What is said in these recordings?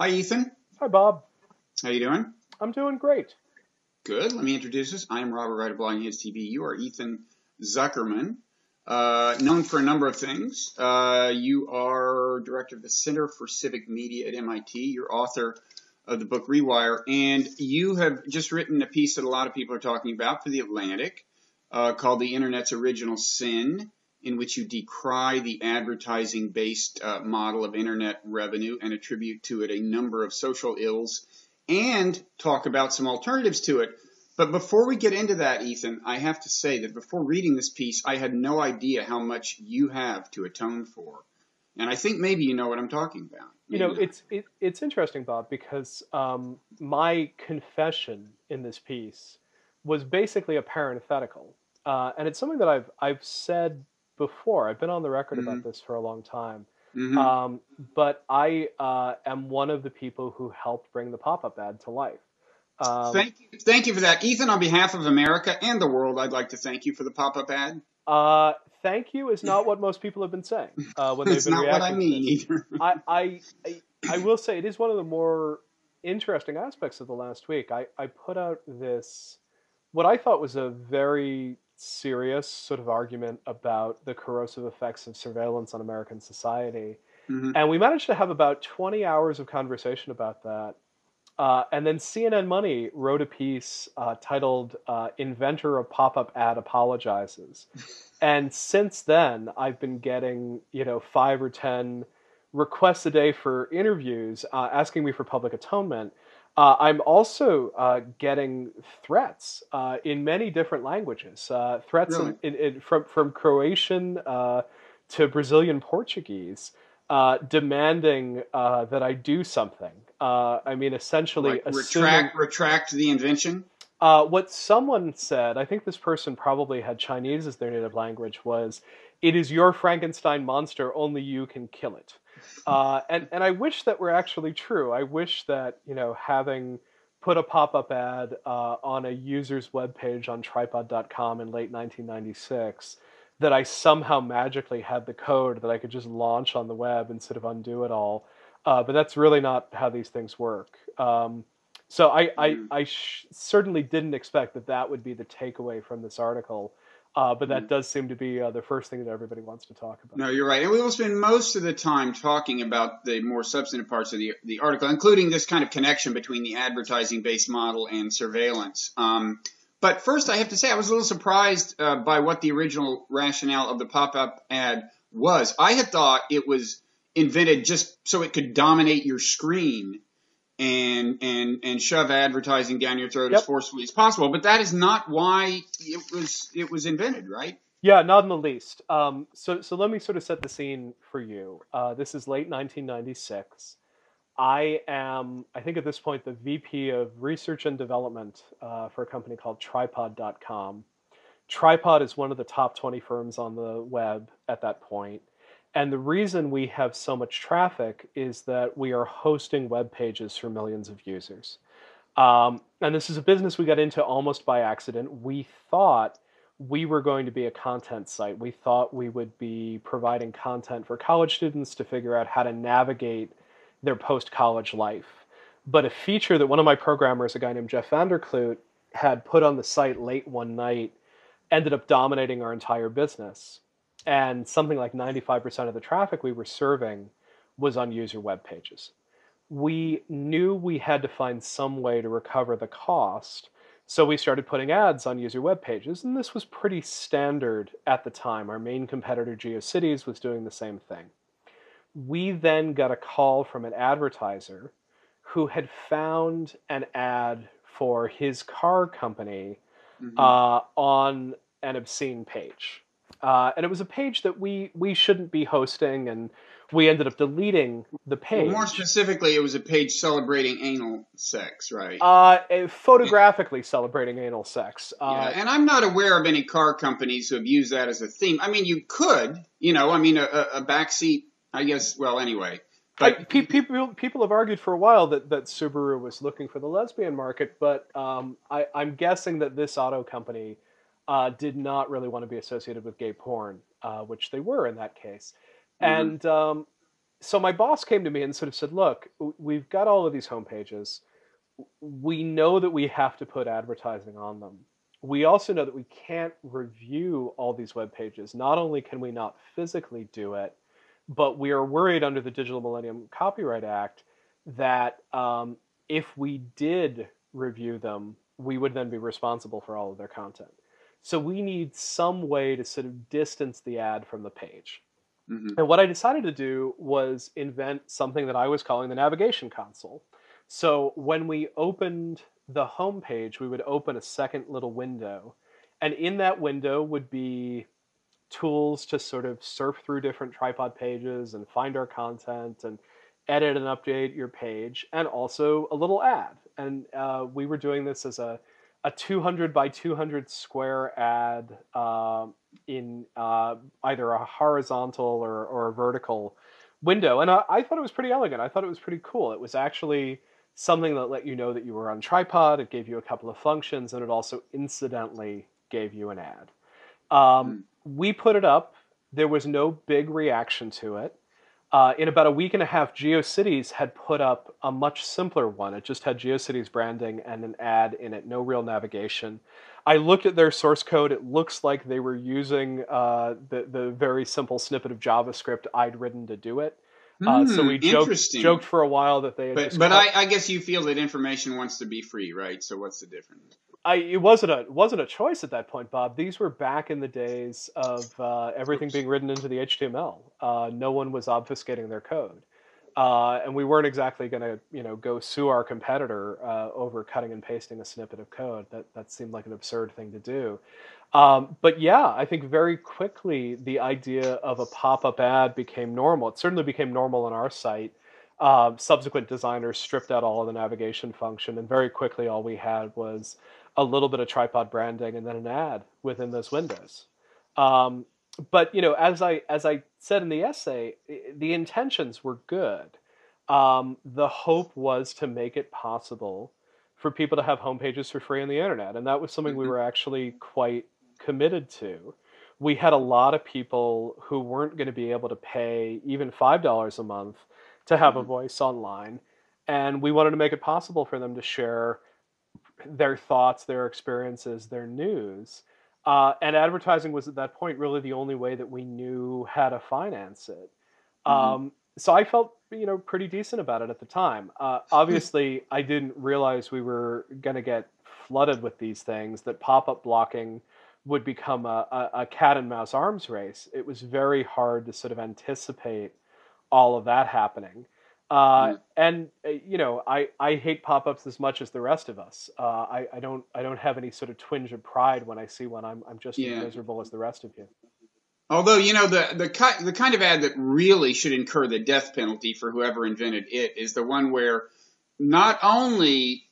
Hi, Ethan. Hi, Bob. How you doing? I'm doing great. Good. Let me introduce us. I am Robert Wright of Blogging Heads TV. You are Ethan Zuckerman, known for a number of things. You are director of the Center for Civic Media at MIT. You're author of the book Rewire, and you have just written a piece that a lot of people are talking about for The Atlantic, called "The Internet's Original Sin," in which you decry the advertising-based model of internet revenue and attribute to it a number of social ills and talk about some alternatives to it. But before we get into that, Ethan, I have to say that before reading this piece, I had no idea how much you have to atone for. And I think maybe you know what I'm talking about. You Maybe know, not. it's interesting, Bob, because my confession in this piece was basically a parenthetical, and it's something that I've said before. I've been on the record about Mm-hmm. this for a long time, Mm-hmm. um, but I am one of the people who helped bring the pop-up ad to life. Um, Thank you for that. Ethan, on behalf of America and the world, I'd like to thank you for the pop-up ad. Uh, Thank you is not what most people have been saying when they've That's been not what I reacting to mean this. either. I will say it is one of the more interesting aspects of the last week. I put out this, what I thought was a very serious sort of argument about the corrosive effects of surveillance on American society. Mm-hmm. And we managed to have about 20 hours of conversation about that. And then CNN Money wrote a piece titled Inventor of Pop-Up Ad Apologizes. And since then, I've been getting, 5 or 10 requests a day for interviews, asking me for public atonement. I'm also getting threats in many different languages, threats Really? from Croatian to Brazilian Portuguese, demanding that I do something. I mean, essentially Like assuming retract the invention? what someone said, I think this person probably had Chinese as their native language, was, "It is your Frankenstein monster, only you can kill it." And I wish that were actually true. I wish that, having put a pop-up ad on a user's webpage on tripod.com in late 1996, that I somehow magically had the code that I could just launch on the web and sort of undo it all. But that's really not how these things work. So Mm-hmm. certainly didn't expect that that would be the takeaway from this article, but that does seem to be the first thing that everybody wants to talk about. No, you're right. And we will spend most of the time talking about the more substantive parts of the article, including this kind of connection between the advertising based model and surveillance. But first, I have to say, I was a little surprised by what the original rationale of the pop up ad was. I had thought it was invented just so it could dominate your screen and shove advertising down your throat as Yep. forcefully as possible. But that is not why it was invented, right? Yeah, not in the least. So let me sort of set the scene for you. This is late 1996. I think at this point, the VP of Research and Development for a company called Tripod.com. Tripod is one of the top 20 firms on the web at that point. And the reason we have so much traffic is that we are hosting web pages for millions of users. And this is a business we got into almost by accident. We thought we were going to be a content site. We thought we would be providing content for college students to figure out how to navigate their post college life. But a feature that one of my programmers, a guy named Jeff Vanderkloot, had put on the site late one night ended up dominating our entire business. And something like 95% of the traffic we were serving was on user web pages. We knew we had to find some way to recover the cost. So we started putting ads on user web pages, and this was pretty standard at the time. Our main competitor, GeoCities, was doing the same thing. We then got a call from an advertiser who had found an ad for his car company Mm-hmm. on an obscene page. And it was a page that we shouldn't be hosting, and we ended up deleting the Well, more page. specifically, it was a page celebrating anal sex, right? Photographically celebrating anal sex. Yeah, and I'm not aware of any car companies who have used that as a theme. I mean, you could, I mean, a backseat, I guess. Well, anyway, but People have argued for a while that Subaru was looking for the lesbian market, but I'm guessing that this auto company did not really want to be associated with gay porn, which they were in that case. uh And So my boss came to me and sort of said, look, we've got all of these homepages. We know that we have to put advertising on them. We also know that we can't review all these web pages. Not only can we not physically do it, but we are worried under the Digital Millennium Copyright Act that if we did review them, we would then be responsible for all of their content. So we need some way to sort of distance the ad from the page. Mm-hmm. And what I decided to do was invent something that I was calling the navigation console. So when we opened the home page, we would open a second little window. And in that window would be tools to sort of surf through different tripod pages and find our content and edit and update your page, and also a little ad. And we were doing this as a 200 by 200 square ad in either a horizontal or a vertical window. And I thought it was pretty elegant. I thought it was pretty cool. It was actually something that let you know that you were on tripod. It gave you a couple of functions, and it also incidentally gave you an ad. We put it up. There was no big reaction to it. In about a week and a half, GeoCities had put up a much simpler one. It just had GeoCities branding and an ad in it, no real navigation. I looked at their source code. It looks like they were using the very simple snippet of JavaScript I'd written to do it. So we joked for a while that they had But I guess you feel that information wants to be free, right? So what's the difference? It wasn't a choice at that point, Bob. These were back in the days of everything being written into the HTML. No one was obfuscating their code, and we weren't exactly going to go sue our competitor over cutting and pasting a snippet of code. That seemed like an absurd thing to do. But yeah, I think very quickly the idea of a pop-up ad became normal. It certainly became normal on our site. Subsequent designers stripped out all of the navigation function, and very quickly all we had was a little bit of tripod branding and then an ad within those windows. But as I said in the essay, the intentions were good. The hope was to make it possible for people to have homepages for free on the internet, and that was something we were actually quite committed to. We had a lot of people who weren't going to be able to pay even $5 a month to have a voice online, and we wanted to make it possible for them to share their thoughts, their experiences, their news. And advertising was at that point really the only way that we knew how to finance it. So I felt, pretty decent about it at the time. Obviously, I didn't realize we were going to get flooded with these things, that pop-up blocking would become a cat and mouse arms race. It was very hard to sort of anticipate all of that happening. And I hate pop-ups as much as the rest of us. I don't have any sort of twinge of pride when I see one. I'm just as miserable as the rest of you. Although, the kind of ad that really should incur the death penalty for whoever invented it is the one where not only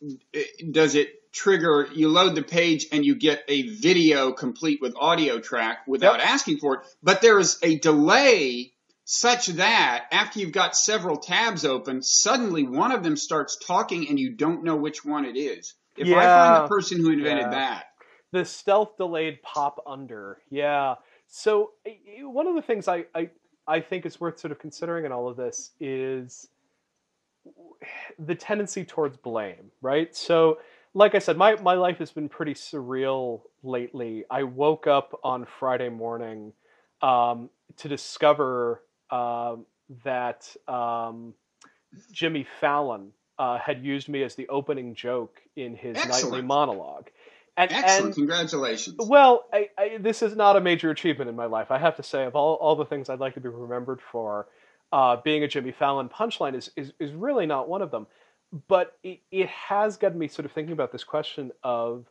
does it trigger, you load the page and you get a video complete with audio track without asking for it, but there is a delay such that after you've got several tabs open, suddenly one of them starts talking and you don't know which one it is. If I find the person who invented that. The stealth delayed pop under. Yeah. So one of the things I think is worth sort of considering in all of this is the tendency towards blame, right? So like I said, my life has been pretty surreal lately. I woke up on Friday morning to discover that Jimmy Fallon had used me as the opening joke in his nightly monologue. Excellent. Congratulations. Well, this is not a major achievement in my life. I have to say, of all the things I'd like to be remembered for, being a Jimmy Fallon punchline is really not one of them. But it has gotten me sort of thinking about this question of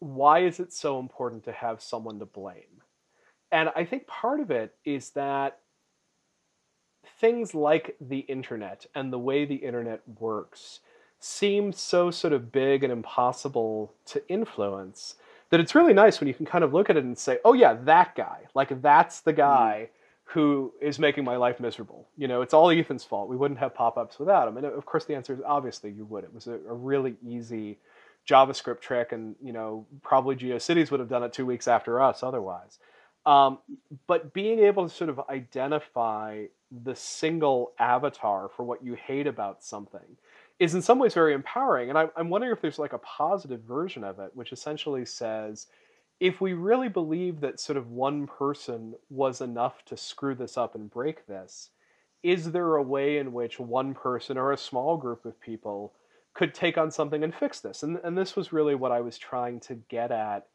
why is it so important to have someone to blame? And I think part of it is that things like the internet and the way the internet works seem so sort of big and impossible to influence that it's really nice when you can kind of look at it and say, oh yeah, that guy, like that's the guy who is making my life miserable. It's all Ethan's fault. We wouldn't have pop-ups without him. And of course the answer is obviously you would. It was a really easy JavaScript trick, and probably GeoCities would have done it 2 weeks after us otherwise. But being able to sort of identify the single avatar for what you hate about something is in some ways very empowering. And I'm wondering if there's like a positive version of it, which essentially says, if we really believe that sort of one person was enough to screw this up and break this, is there a way in which one person or a small group of people could take on something and fix this? And this was really what I was trying to get at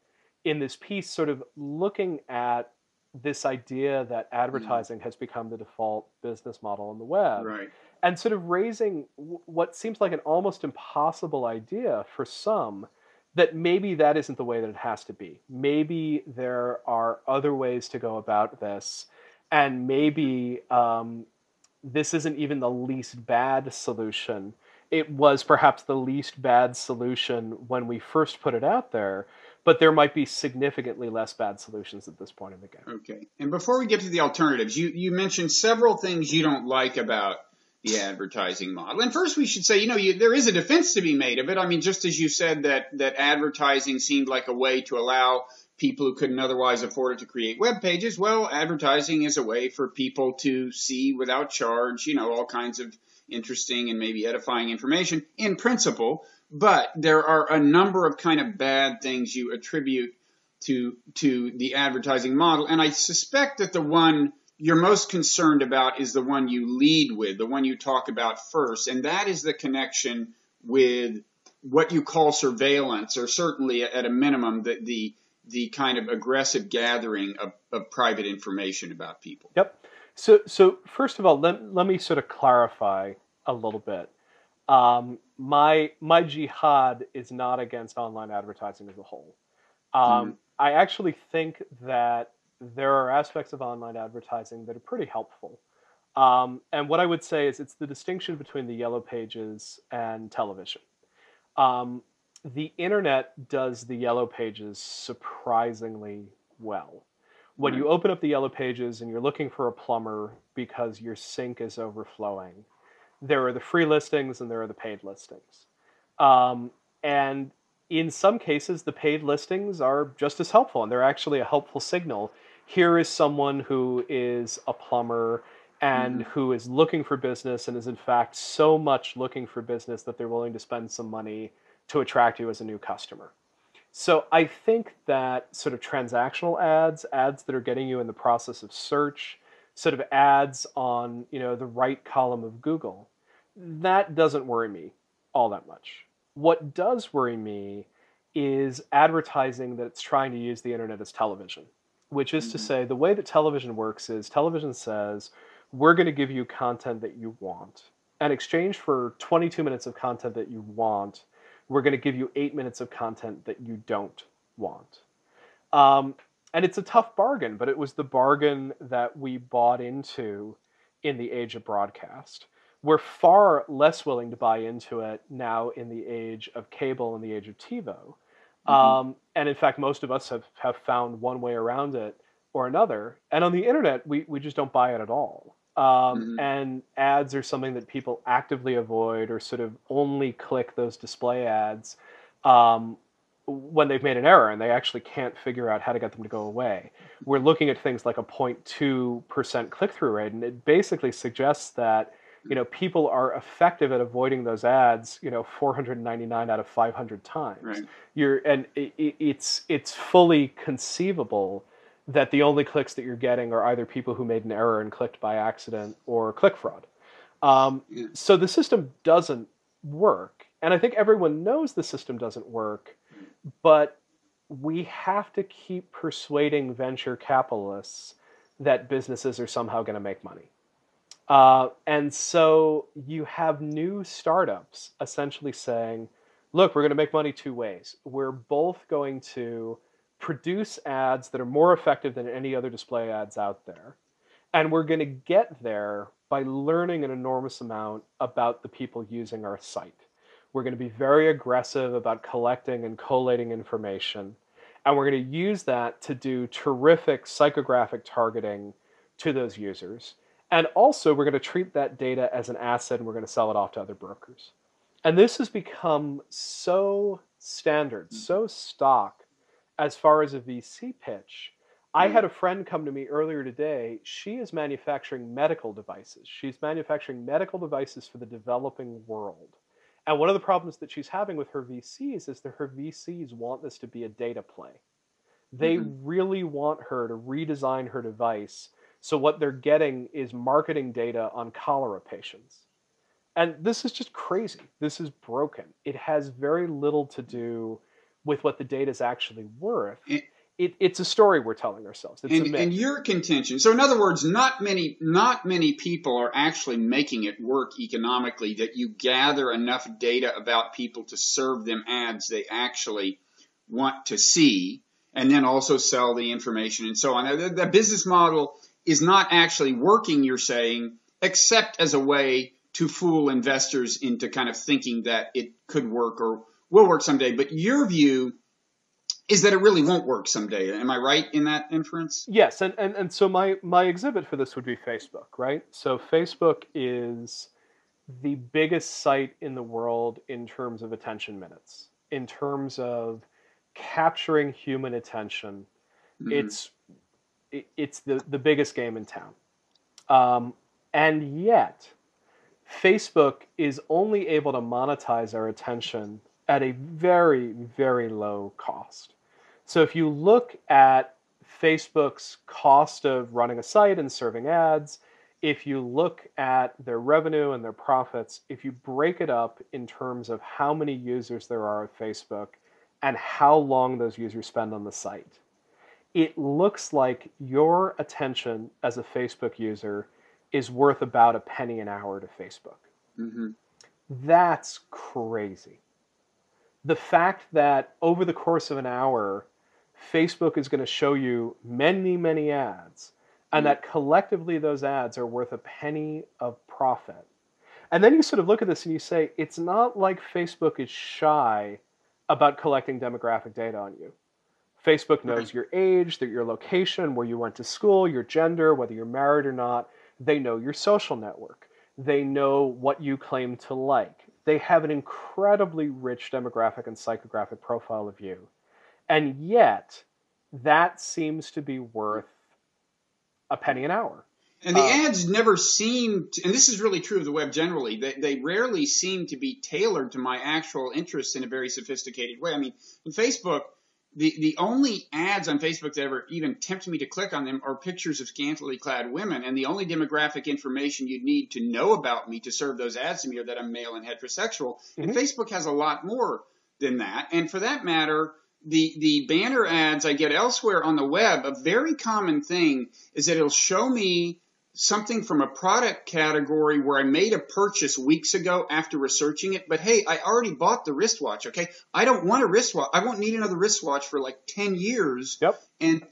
in this piece, sort of looking at this idea that Mm. advertising has become the default business model on the web, Right. and sort of raising what seems like an almost impossible idea for some, that maybe that isn't the way that it has to be. Maybe there are other ways to go about this, and maybe this isn't even the least bad solution. It was perhaps the least bad solution when we first put it out there, but there might be significantly less bad solutions at this point in the game. Okay. And before we get to the alternatives, you mentioned several things you don't like about the advertising model. And first we should say, there is a defense to be made of it. I mean, just as you said that advertising seemed like a way to allow people who couldn't otherwise afford it to create web pages. Well, advertising is a way for people to see without charge, all kinds of interesting and maybe edifying information in principle. But there are a number of kind of bad things you attribute to the advertising model. And I suspect that the one you're most concerned about is the one you lead with, the one you talk about first. And that is the connection with what you call surveillance, or certainly at a minimum, the kind of aggressive gathering of private information about people. Yep. So first of all, let me sort of clarify a little bit. My jihad is not against online advertising as a whole. I actually think that there are aspects of online advertising that are pretty helpful. And what I would say is it's the distinction between the yellow pages and television. The internet does the yellow pages surprisingly well. When Right. you open up the yellow pages and you're looking for a plumber because your sink is overflowing, there are the free listings and there are the paid listings. And in some cases, the paid listings are just as helpful, and they're actually a helpful signal. Here is someone who is a plumber and who is looking for business, and is in fact so much looking for business that they're willing to spend some money to attract you as a new customer. So I think that sort of transactional ads that are getting you in the process of search, sort of ads on, the right column of Google, that doesn't worry me all that much. What does worry me is advertising that's trying to use the internet as television, which is to say, the way that television works is television says, we're going to give you content that you want. In exchange for 22 minutes of content that you want, we're going to give you 8 minutes of content that you don't want. And it's a tough bargain, but it was the bargain that we bought into in the age of broadcast. We're far less willing to buy into it now in the age of cable and the age of TiVo. And in fact, most of us have found one way around it or another. And on the internet, we just don't buy it at all. And ads are something that people actively avoid, or sort of only click those display ads when they've made an error and they actually can't figure out how to get them to go away. We're looking at things like a 0.2% click-through rate, and it basically suggests that people are effective at avoiding those ads 499 out of 500 times. Right. It's fully conceivable that the only clicks that you're getting are either people who made an error and clicked by accident, or click fraud. So the system doesn't work. And I think everyone knows the system doesn't work, but we have to keep persuading venture capitalists that businesses are somehow going to make money. And so you have new startups essentially saying, look, we're going to make money two ways. We're both going to produce ads that are more effective than any other display ads out there. And we're going to get there by learning an enormous amount about the people using our site. We're going to be very aggressive about collecting and collating information. And we're going to use that to do terrific psychographic targeting to those users. And also, we're going to treat that data as an asset, and we're going to sell it off to other brokers. And this has become so standard, so stock as far as a VC pitch. I had a friend come to me earlier today. She is manufacturing medical devices. She's manufacturing medical devices for the developing world. And one of the problems that she's having with her VCs is that her VCs want this to be a data play. They really want her to redesign her device. So what they're getting is marketing data on cholera patients. And this is just crazy. This is broken. It has very little to do with what the data is actually worth. It's a story we're telling ourselves. It's a myth. And your contention. So in other words, not many people are actually making it work economically, that you gather enough data about people to serve them ads they actually want to see, and then also sell the information and so on. The business model is not actually working, you're saying, except as a way to fool investors into kind of thinking that it could work or will work someday. But your view is that it really won't work someday. Am I right in that inference? Yes, and so my exhibit for this would be Facebook, right? So Facebook is the biggest site in the world in terms of attention minutes, in terms of capturing human attention. It's the biggest game in town. And yet, Facebook is only able to monetize our attention at a very, very low cost. So if you look at Facebook's cost of running a site and serving ads, if you look at their revenue and their profits, if you break it up in terms of how many users there are at Facebook and how long those users spend on the site, it looks like your attention as a Facebook user is worth about a penny an hour to Facebook. That's crazy. The fact that over the course of an hour, Facebook is going to show you many, many ads, and that collectively those ads are worth a penny of profit. And then you sort of look at this and you say, it's not like Facebook is shy about collecting demographic data on you. Facebook knows your age, your location, where you went to school, your gender, whether you're married or not. They know your social network. They know what you claim to like. They have an incredibly rich demographic and psychographic profile of you. And yet, that seems to be worth a penny an hour. And the ads never seem to, and this is really true of the web generally, they rarely seem to be tailored to my actual interests in a very sophisticated way. I mean, in Facebook, the only ads on Facebook that ever even tempt me to click on them are pictures of scantily clad women. And the only demographic information you need to know about me to serve those ads to me are that I'm male and heterosexual. And Facebook has a lot more than that. And for that matter, the banner ads I get elsewhere on the web, a very common thing is that it'll show me something from a product category where I made a purchase weeks ago after researching it. But hey, I already bought the wristwatch. Okay, I don't want a wristwatch. I won't need another wristwatch for like 10 years. Yep. And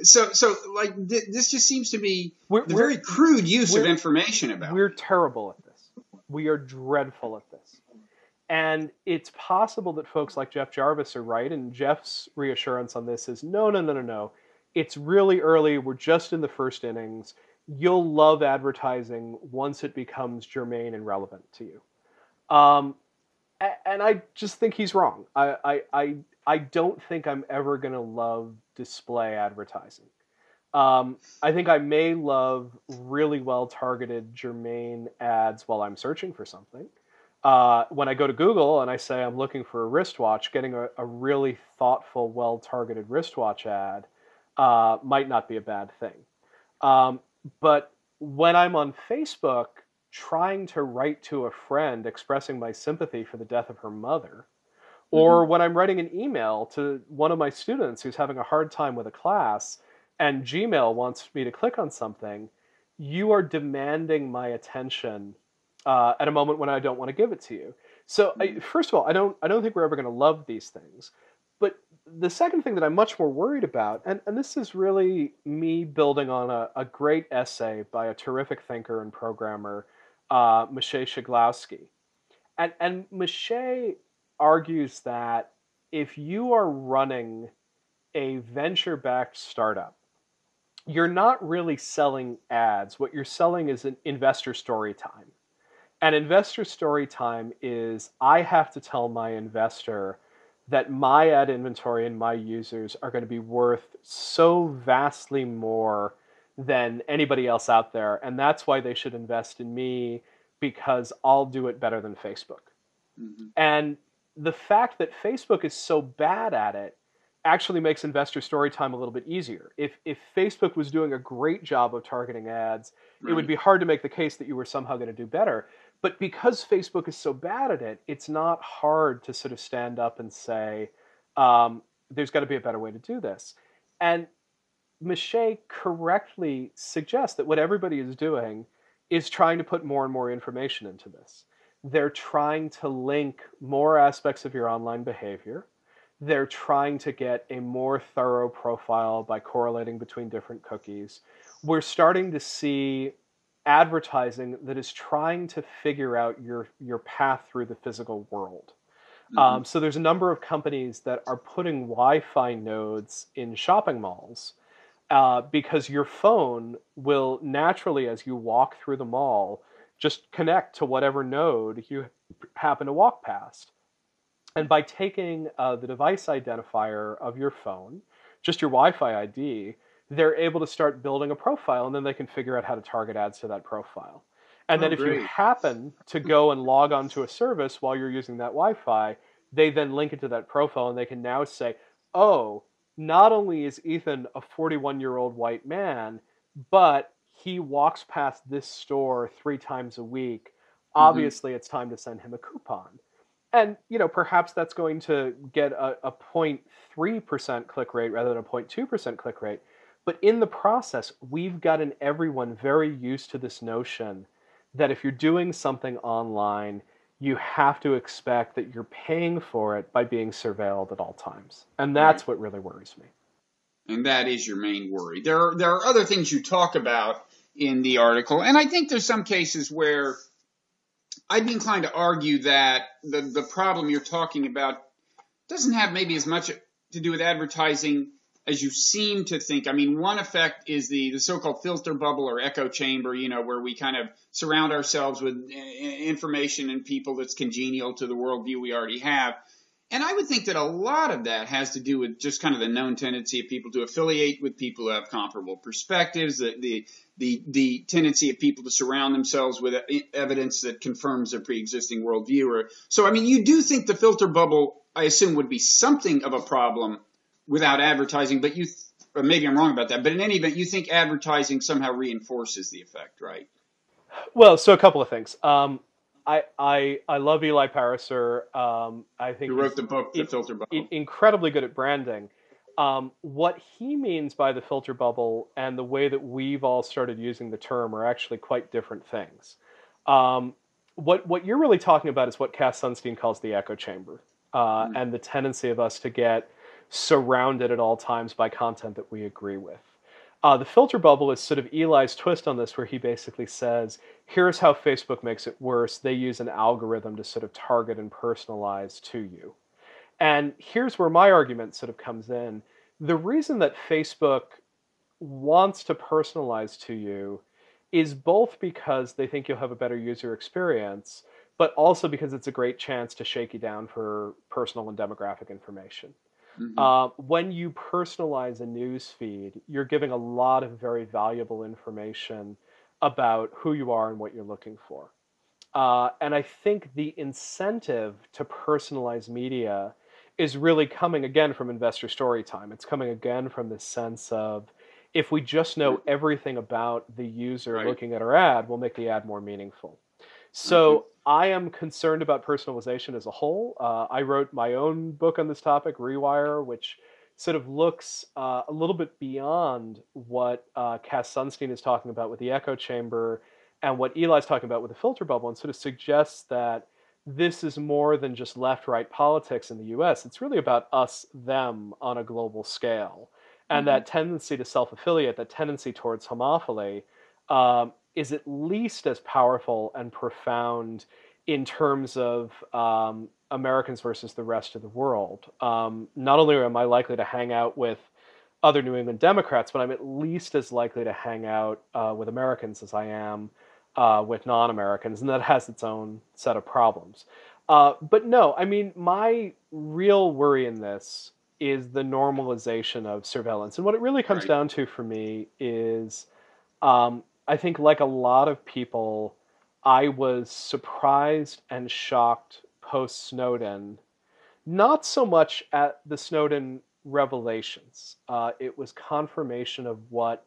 so like this just seems to be the very crude use of information about. We're terrible at this. We are dreadful at this. And it's possible that folks like Jeff Jarvis are right, and Jeff's reassurance on this is no. It's really early. We're just in the first innings. You'll love advertising once it becomes germane and relevant to you. And I just think he's wrong. I don't think I'm ever going to love display advertising. I think I may love really well-targeted germane ads while I'm searching for something. When I go to Google and I say I'm looking for a wristwatch, getting a really thoughtful, well-targeted wristwatch ad might not be a bad thing. But when I'm on Facebook trying to write to a friend expressing my sympathy for the death of her mother, or when I'm writing an email to one of my students who's having a hard time with a class and Gmail wants me to click on something, you are demanding my attention at a moment when I don't want to give it to you. So first of all, I don't think we're ever going to love these things. But the second thing that I'm much more worried about, and this is really me building on a great essay by a terrific thinker and programmer, Moshe Shiglowski. And Moshe argues that if you are running a venture-backed startup, you're not really selling ads. What you're selling is an investor story time. And investor story time is I have to tell my investor that my ad inventory and my users are going to be worth so vastly more than anybody else out there. And that's why they should invest in me, because I'll do it better than Facebook. Mm-hmm. And the fact that Facebook is so bad at it actually makes investor story time a little bit easier. If Facebook was doing a great job of targeting ads, Right. it would be hard to make the case that you were somehow going to do better. But because Facebook is so bad at it, it's not hard to sort of stand up and say, there's got to be a better way to do this. And Miche correctly suggests that what everybody is doing is trying to put more and more information into this. They're trying to link more aspects of your online behavior. They're trying to get a more thorough profile by correlating between different cookies. We're starting to see advertising that is trying to figure out your path through the physical world. Mm-hmm. So there's a number of companies that are putting Wi-Fi nodes in shopping malls because your phone will naturally, as you walk through the mall, just connect to whatever node you happen to walk past. And by taking the device identifier of your phone, just your Wi-Fi ID, they're able to start building a profile, and then they can figure out how to target ads to that profile. And then if you happen to go and log onto a service while you're using that Wi-Fi, they then link it to that profile, and they can now say, oh, not only is Ethan a 41-year-old white man, but he walks past this store 3 times a week. Obviously, it's time to send him a coupon. And, perhaps that's going to get a 0.3% click rate rather than a 0.2% click rate. But in the process, we've gotten everyone very used to this notion that if you're doing something online, you have to expect that you're paying for it by being surveilled at all times. And that's what really worries me. And that is your main worry. There are other things you talk about in the article, and I think there's some cases where I'd be inclined to argue that the problem you're talking about doesn't have maybe as much to do with advertising as you seem to think. I mean, one effect is the so-called filter bubble or echo chamber, where we kind of surround ourselves with information and people that's congenial to the worldview we already have. And I would think that a lot of that has to do with just kind of the known tendency of people to affiliate with people who have comparable perspectives, the tendency of people to surround themselves with evidence that confirms their pre-existing worldview. So, I mean, you do think the filter bubble, I assume, would be something of a problem without advertising, but or maybe I'm wrong about that, but in any event, you think advertising somehow reinforces the effect, right? Well, so a couple of things. I love Eli Pariser. I think he wrote the book, The Filter Bubble. Incredibly good at branding. What he means by the filter bubble and the way that we've all started using the term are actually quite different things. What you're really talking about is what Cass Sunstein calls the echo chamber, and the tendency of us to get surrounded at all times by content that we agree with. The filter bubble is sort of Eli's twist on this, where he basically says, here's how Facebook makes it worse. They use an algorithm to sort of target and personalize to you. And here's where my argument sort of comes in. The reason that Facebook wants to personalize to you is both because they think you'll have a better user experience, but also because it's a great chance to shake you down for personal and demographic information. When you personalize a news feed, you're giving a lot of very valuable information about who you are and what you're looking for. And I think the incentive to personalize media is really coming again from investor story time. It's coming again from the sense of, if we just know everything about the user looking at our ad, we'll make the ad more meaningful. So I am concerned about personalization as a whole. I wrote my own book on this topic, Rewire, which sort of looks a little bit beyond what Cass Sunstein is talking about with the echo chamber and what Eli's talking about with the filter bubble, and sort of suggests that this is more than just left-right politics in the US. It's really about us, them on a global scale. And that tendency to self-affiliate, that tendency towards homophily, is at least as powerful and profound in terms of Americans versus the rest of the world. Not only am I likely to hang out with other New England Democrats, but I'm at least as likely to hang out with Americans as I am with non-Americans, and that has its own set of problems. But no, I mean, my real worry in this is the normalization of surveillance. And what it really comes Right. down to for me is I think, like a lot of people, I was surprised and shocked post Snowden, not so much at the Snowden revelations. It was confirmation of what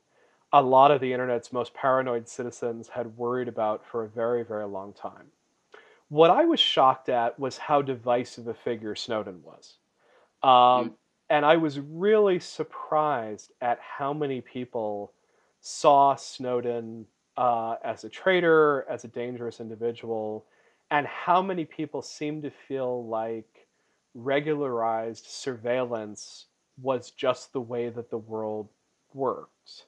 a lot of the internet's most paranoid citizens had worried about for a very, very long time. What I was shocked at was how divisive a figure Snowden was. Yeah. And I was really surprised at how many people saw Snowden as a traitor, as a dangerous individual, and how many people seemed to feel like regularized surveillance was just the way that the world works.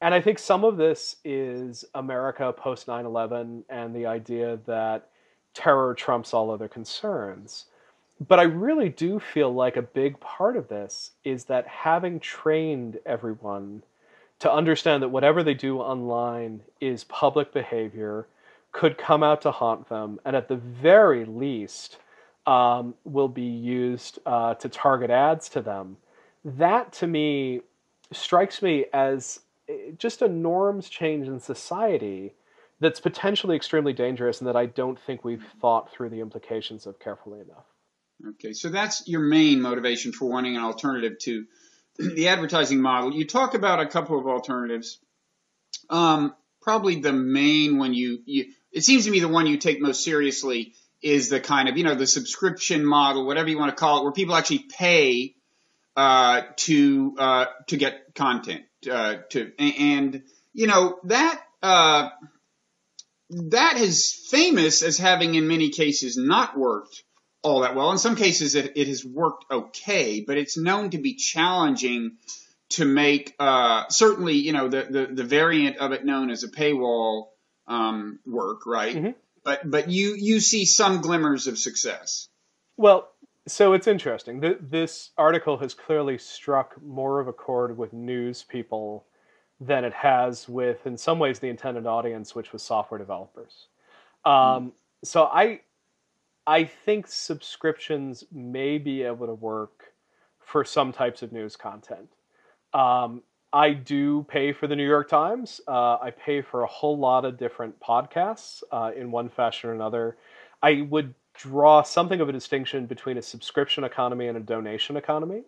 And I think some of this is America post 9/11 and the idea that terror trumps all other concerns. But I really do feel like a big part of this is that having trained everyone to understand that whatever they do online is public behavior, could come out to haunt them, and at the very least will be used to target ads to them. That to me strikes me as just a norms change in society that's potentially extremely dangerous and that I don't think we've thought through the implications of carefully enough. Okay, so that's your main motivation for wanting an alternative to the advertising model. You talk about a couple of alternatives. Probably the main one it seems to me the one you take most seriously is the kind of, the subscription model, whatever you want to call it, where people actually pay to get content that is famous as having in many cases not worked all that well. In some cases it has worked okay, but it's known to be challenging to make certainly the variant of it known as a paywall work, right? Mm-hmm. But you see some glimmers of success. Well, so it's interesting. This article has clearly struck more of a chord with news people than it has with, in some ways, the intended audience, which was software developers. Mm. So I think subscriptions may be able to work for some types of news content. I do pay for the New York Times. I pay for a whole lot of different podcasts in one fashion or another. I would draw something of a distinction between a subscription economy and a donation economy.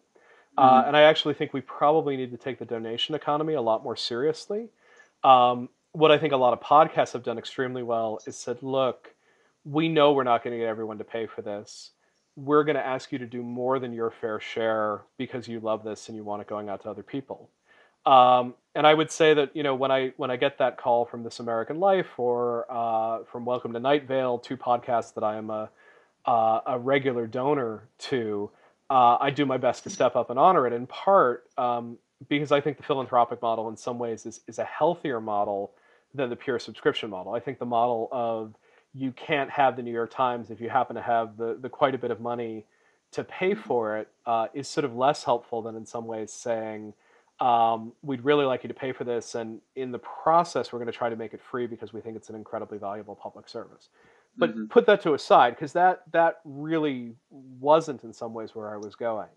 And I actually think we probably need to take the donation economy a lot more seriously. What I think a lot of podcasts have done extremely well is said, look, we know we're not going to get everyone to pay for this. We're going to ask you to do more than your fair share because you love this and you want it going out to other people. And I would say that, when I get that call from This American Life or from Welcome to Night Vale, two podcasts that I am a regular donor to, I do my best to step up and honor it, in part because I think the philanthropic model in some ways is a healthier model than the pure subscription model. I think the model of you can't have the New York Times if you happen to have the quite a bit of money to pay for it is sort of less helpful than in some ways saying, we'd really like you to pay for this, and in the process we're going to try to make it free because we think it's an incredibly valuable public service. But put that to a side, because that really wasn't in some ways where I was going.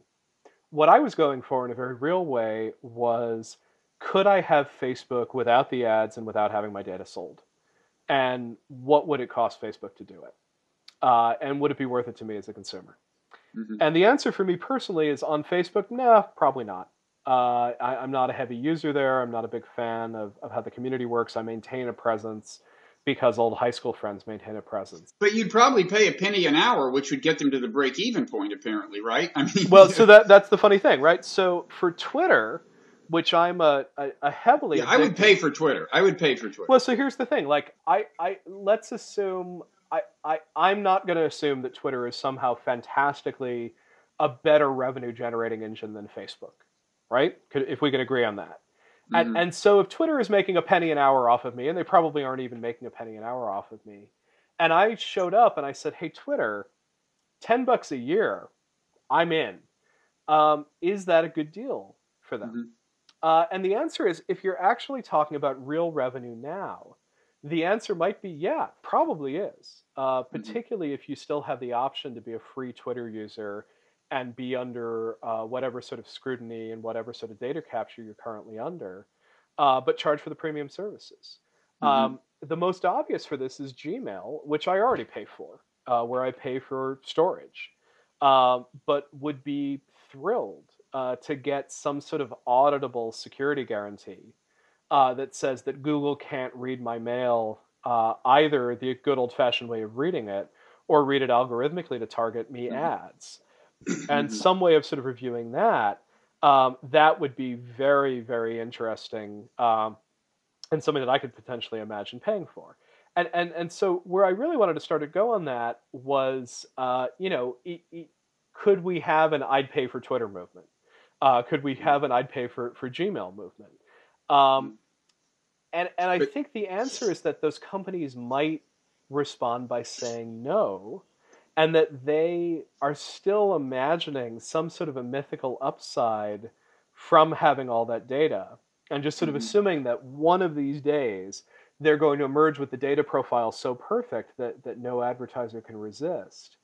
What I was going for in a very real way was, could I have Facebook without the ads and without having my data sold? And what would it cost Facebook to do it? And would it be worth it to me as a consumer? Mm-hmm. And the answer for me personally is on Facebook, nah, probably not. I'm not a heavy user there. I'm not a big fan of how the community works. I maintain a presence because old high school friends maintain a presence. But you'd probably pay a penny an hour, which would get them to the break-even point, apparently, right? I mean, well, so that's the funny thing, right? So for Twitter, which I'm a heavily I would pay for Twitter. I would pay for Twitter. Well, so here's the thing. Like, let's assume I'm not going to assume that Twitter is somehow fantastically a better revenue generating engine than Facebook, right? If we can agree on that. Mm-hmm. And so if Twitter is making a penny an hour off of me, and they probably aren't even making a penny an hour off of me, and I showed up and I said, hey, Twitter, $10 a year, I'm in. Is that a good deal for them? Mm-hmm. And the answer is, if you're actually talking about real revenue now, The answer might be yeah, probably is. Particularly if you still have the option to be a free Twitter user and be under whatever sort of scrutiny and whatever sort of data capture you're currently under, but charge for the premium services. Mm-hmm. The most obvious for this is Gmail, which I already pay for, where I pay for storage, but would be thrilled to get some sort of auditable security guarantee that says that Google can't read my mail either the good old-fashioned way of reading it or read it algorithmically to target me ads. And Mm-hmm. some way of sort of reviewing that, that would be very, very interesting and something that I could potentially imagine paying for. And so where I really wanted to start to go on that was, could we have an I'd pay for Twitter movement? Could we have an I'd pay for Gmail movement? Um, and I But think the answer is that those companies might respond by saying no, and that they are still imagining some sort of a mythical upside from having all that data, and just sort of mhm. assuming that one of these days they're going to emerge with the data profile so perfect that no advertiser can resist.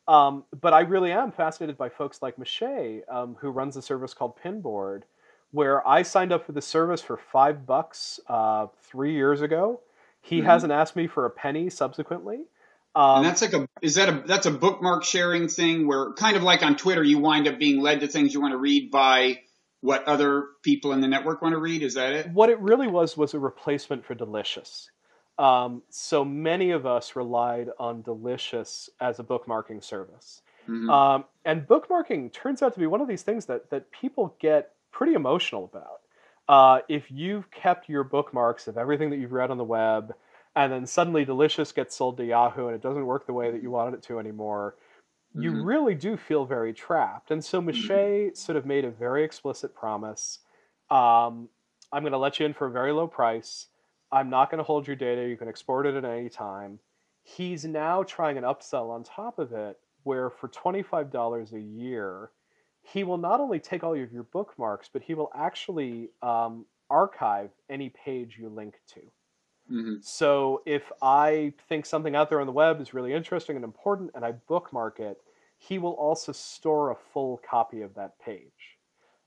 But I really am fascinated by folks like Mache, who runs a service called Pinboard, where I signed up for the service for $5 3 years ago. He Mhm. hasn't asked me for a penny subsequently. And Um, that's like that's a bookmark sharing thing where kind of like on Twitter, you wind up being led to things you want to read by what other people in the network want to read. Is that it? what it really was a replacement for Delicious. So many of us relied on Delicious as a bookmarking service. Hmm. And bookmarking turns out to be one of these things that people get pretty emotional about. If you've kept your bookmarks of everything that you've read on the web, and then suddenly Delicious gets sold to Yahoo and it doesn't work the way that you wanted it to anymore, you Hmm. really do feel very trapped. And so Hmm. Mache sort of made a very explicit promise. Um, I'm going to let you in for a very low price. I'm not going to hold your data. You can export it at any time. He's now trying an upsell on top of it, where for $25 a year, he will not only take all of your bookmarks, but he will actually archive any page you link to. Hmm. So if I think something out there on the web is really interesting and important and I bookmark it, he will also store a full copy of that page.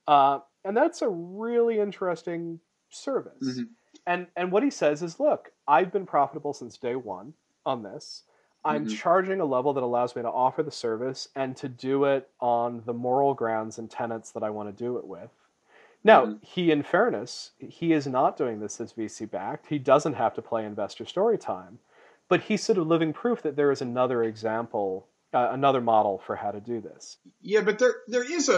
And that's a really interesting service. Hmm. And what he says is, look, I've been profitable since day one on this. I'm Hmm. charging a level that allows me to offer the service and to do it on the moral grounds and tenets that I want to do it with. Now, Hmm. he, in fairness, he is not doing this as VC backed. He doesn't have to play investor story time, but he's sort of living proof that there is another example, another model for how to do this. Yeah, but there is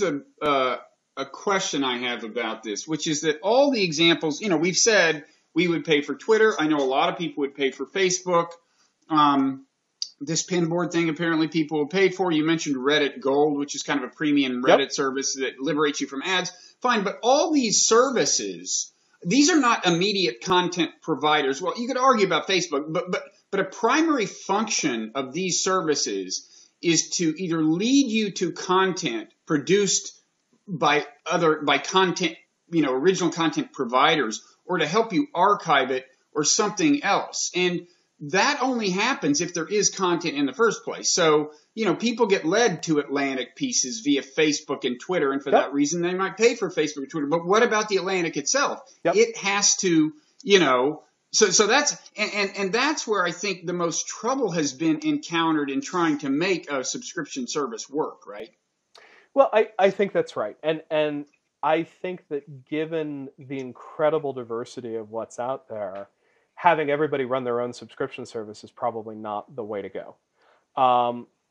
a question I have about this, which is that all the examples, we've said we would pay for Twitter. I know a lot of people would pay for Facebook. Um, this pinboard thing apparently people will pay for. You mentioned Reddit Gold, which is kind of a premium Yep. Reddit service that liberates you from ads. Fine, but all these services, these are not immediate content providers. Well, you could argue about Facebook, but a primary function of these services is to either lead you to content produced by content, original content providers, or to help you archive it or something else. And that only happens if there is content in the first place. So, people get led to Atlantic pieces via Facebook and Twitter, and for Yep. that reason, they might pay for Facebook and Twitter. But what about the Atlantic itself? Yep. It has to, you know, so that's, and that's where I think the most trouble has been encountered in trying to make a subscription service work, right? Well, I think that's right. And I think that given the incredible diversity of what's out there, having everybody run their own subscription service is probably not the way to go.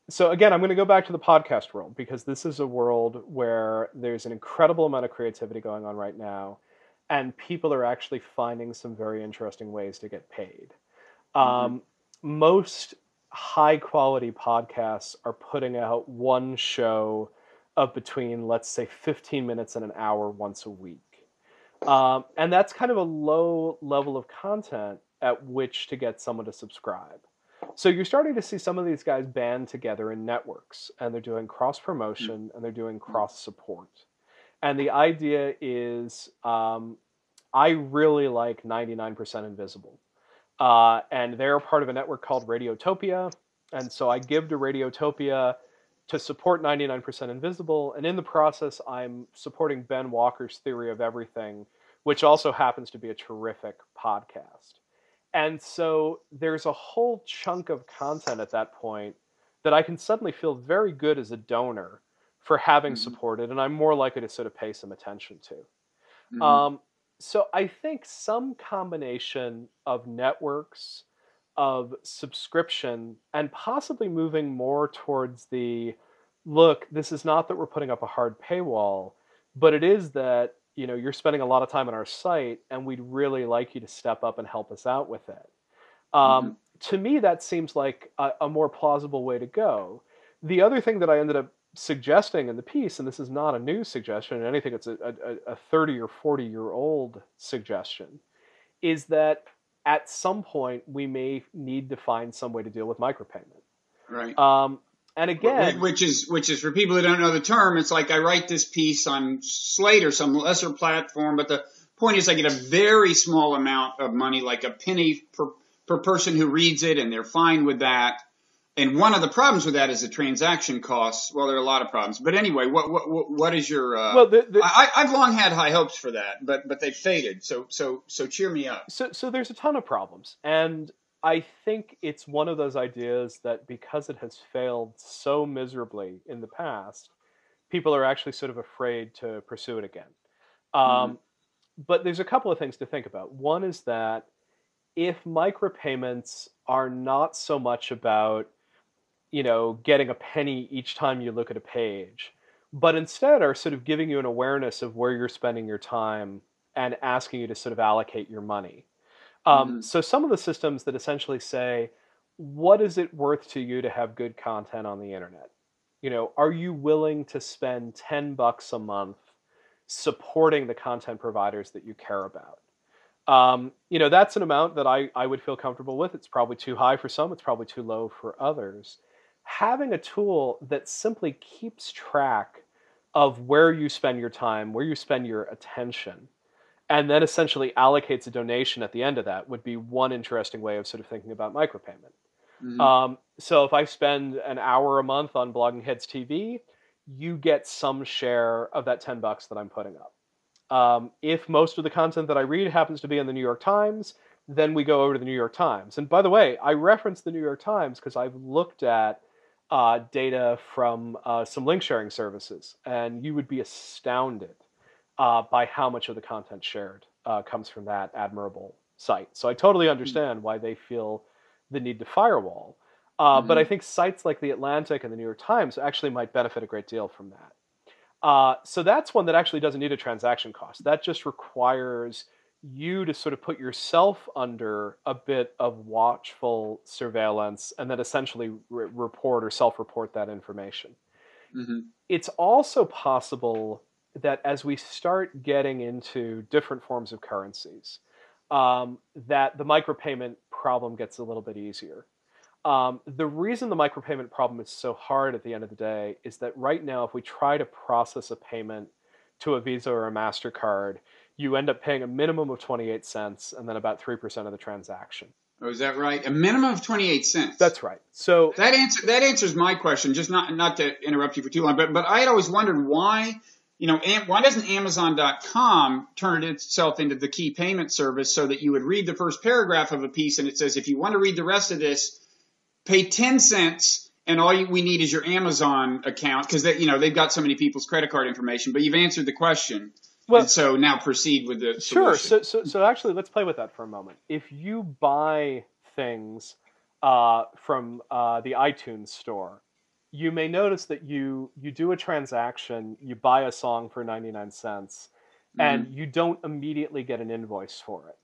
So again, I'm going to go back to the podcast world because this is a world where there's an incredible amount of creativity going on right now, and people are actually finding some very interesting ways to get paid. Mm-hmm. Um, Most high quality podcasts are putting out one show of between, let's say, 15 minutes and an hour once a week. And that's kind of a low level of content at which to get someone to subscribe. So you're starting to see some of these guys band together in networks, and they're doing cross promotion and they're doing cross support. And the idea is, I really like 99% Invisible. and they're part of a network called Radiotopia. And so I give to Radiotopia to support 99% Invisible, and in the process, I'm supporting Ben Walker's Theory of Everything, which also happens to be a terrific podcast. And so there's a whole chunk of content at that point that I can suddenly feel very good as a donor for having Mm-hmm. supported, and I'm more likely to sort of pay some attention to. Mm-hmm. So I think some combination of networks, of subscription, and possibly moving more towards the look, this is not that we're putting up a hard paywall, but it is that, you know, you're spending a lot of time on our site and we'd really like you to step up and help us out with it. Mm-hmm. To me, that seems like a more plausible way to go. The other thing that I ended up suggesting in the piece, and this is not a new suggestion, and anything it's a 30 or 40-year-old suggestion, is that at some point we may need to find some way to deal with micropayment. Right. And again, which is for people who don't know the term, it's like I write this piece on Slate or some lesser platform, but the point is I get a very small amount of money, like a penny per person who reads it, and they're fine with that. And one of the problems with that is the transaction costs. Well, there are a lot of problems, but anyway, what is your? Well, I've long had high hopes for that, but they've faded. So cheer me up. So there's a ton of problems, and I think it's one of those ideas that because it has failed so miserably in the past, people are actually sort of afraid to pursue it again. But there's a couple of things to think about. One is that if micropayments are not so much about, you know, getting a penny each time you look at a page, but instead are sort of giving you an awareness of where you're spending your time and asking you to sort of allocate your money. So some of the systems that essentially say, what is it worth to you to have good content on the internet? You know, are you willing to spend $10 a month supporting the content providers that you care about? You know, that's an amount that I would feel comfortable with. It's probably too high for some. It's probably too low for others. Having a tool that simply keeps track of where you spend your time, where you spend your attention, and then essentially allocates a donation at the end of that would be one interesting way of sort of thinking about micropayment. So if I spend an hour a month on Blogging Heads TV, you get some share of that $10 that I'm putting up. If most of the content that I read happens to be in the New York Times, then we go over to the New York Times. And by the way, I reference the New York Times because I've looked at data from some link sharing services, and you would be astounded by how much of the content shared comes from that admirable site. So I totally understand why they feel the need to firewall. But I think sites like The Atlantic and the New York Times actually might benefit a great deal from that. So that's one that actually doesn't need a transaction cost. That just requires you to sort of put yourself under a bit of watchful surveillance and then essentially report or self-report that information. It's also possible that as we start getting into different forms of currencies, that the micropayment problem gets a little bit easier. The reason the micropayment problem is so hard at the end of the day is that right now, if we try to process a payment to a Visa or a MasterCard, you end up paying a minimum of 28 cents and then about 3% of the transaction. Oh, is that right? A minimum of 28 cents. That's right. So that answers my question. Just not to interrupt you for too long, but I had always wondered why, you know, why doesn't Amazon.com turn itself into the key payment service so that you would read the first paragraph of a piece and it says, if you want to read the rest of this, pay 10 cents and we need is your Amazon account, because they've got so many people's credit card information. But you've answered the question. Well, and so now proceed with the solution. Sure. So actually, let's play with that for a moment. If you buy things from the iTunes store, you may notice that you do a transaction, you buy a song for 99 cents, and you don't immediately get an invoice for it.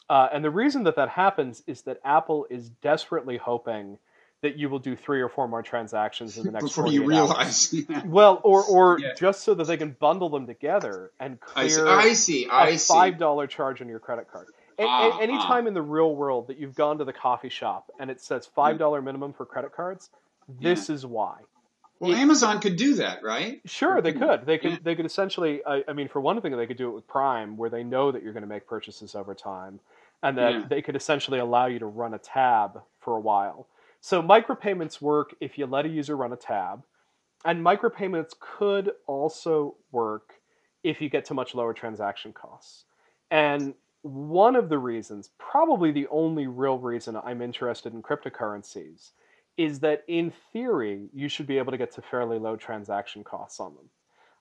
And the reason that happens is that Apple is desperately hoping that you will do 3 or 4 more transactions in the next 48 you realize. Hours. Well, or just so that they can bundle them together and clear a $5 charge on your credit card. Anytime in the real world that you've gone to the coffee shop and it says $5 minimum for credit cards, this is why. Well, Amazon could do that, right? Sure, they could. They could essentially, I mean, for one thing, they could do it with Prime, where they know that you're going to make purchases over time. and Yeah. that they could essentially allow you to run a tab for a while. So micropayments work if you let a user run a tab, and micropayments could also work if you get to much lower transaction costs. And one of the reasons, probably the only real reason I'm interested in cryptocurrencies, is that in theory, you should be able to get to fairly low transaction costs on them.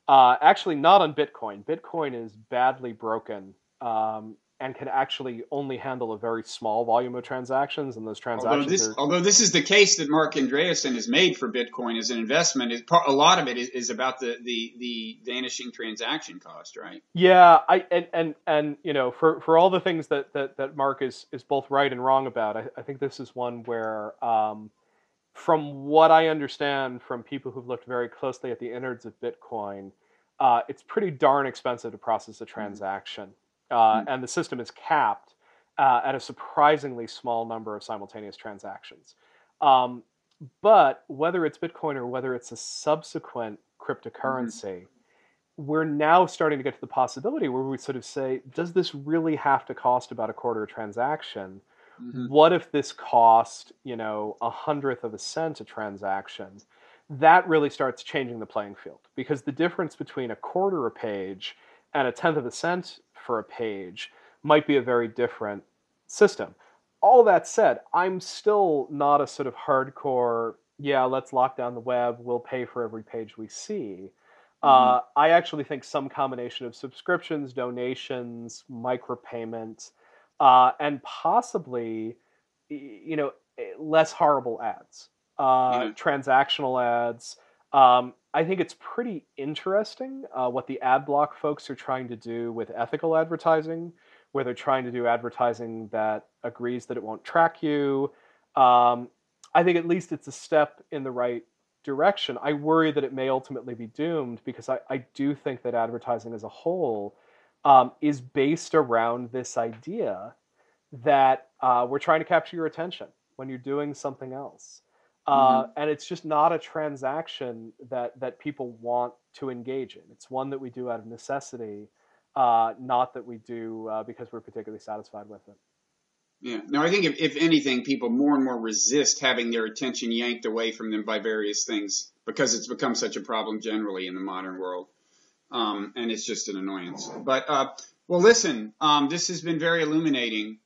Actually, not on Bitcoin. Bitcoin is badly broken, and can actually only handle a very small volume of transactions, and those transactions are. Although this is the case that Mark Andreessen has made for Bitcoin as an investment, a lot of it is about the vanishing transaction cost, right? Yeah, and for all the things that Mark is both right and wrong about, I think this is one where, from what I understand from people who've looked very closely at the innards of Bitcoin, it's pretty darn expensive to process a transaction, and the system is capped at a surprisingly small number of simultaneous transactions. But whether it's Bitcoin or whether it's a subsequent cryptocurrency, we're now starting to get to the possibility where we sort of say, does this really have to cost about a quarter a transaction? What if this cost, a hundredth of a cent a transaction? That really starts changing the playing field, because the difference between a quarter a page and a tenth of a cent for a page might be a very different system. All that said, I'm still not a sort of hardcore, yeah, let's lock down the web, we'll pay for every page we see. I actually think some combination of subscriptions, donations, micropayments, and possibly, less horrible ads, transactional ads. I think it's pretty interesting what the ad block folks are trying to do with ethical advertising, where they're trying to do advertising that agrees that it won't track you. I think at least it's a step in the right direction. I worry that it may ultimately be doomed, because I do think that advertising as a whole is based around this idea that we're trying to capture your attention when you're doing something else. And it's just not a transaction that people want to engage in. It's one that we do out of necessity, not that we do because we're particularly satisfied with it. Yeah. No, I think if anything, people more and more resist having their attention yanked away from them by various things, because it's become such a problem generally in the modern world. And it's just an annoyance. But, well, listen, this has been very illuminating.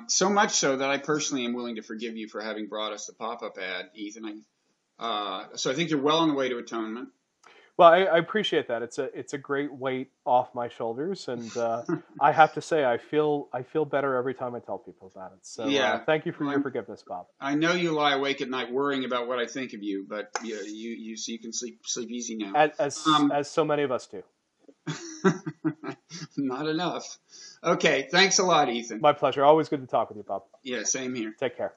So much so that I personally am willing to forgive you for having brought us the pop-up ad, Ethan. So I think you're well on the way to atonement. Well, I appreciate that. It's a great weight off my shoulders, and I have to say I feel better every time I tell people about it. So thank you for your forgiveness, Bob. I know you lie awake at night worrying about what I think of you, but you can sleep easy now. As so many of us do. Not enough. Okay, thanks a lot, Ethan. My pleasure. Always good to talk with you, Bob. Yeah, same here. Take care.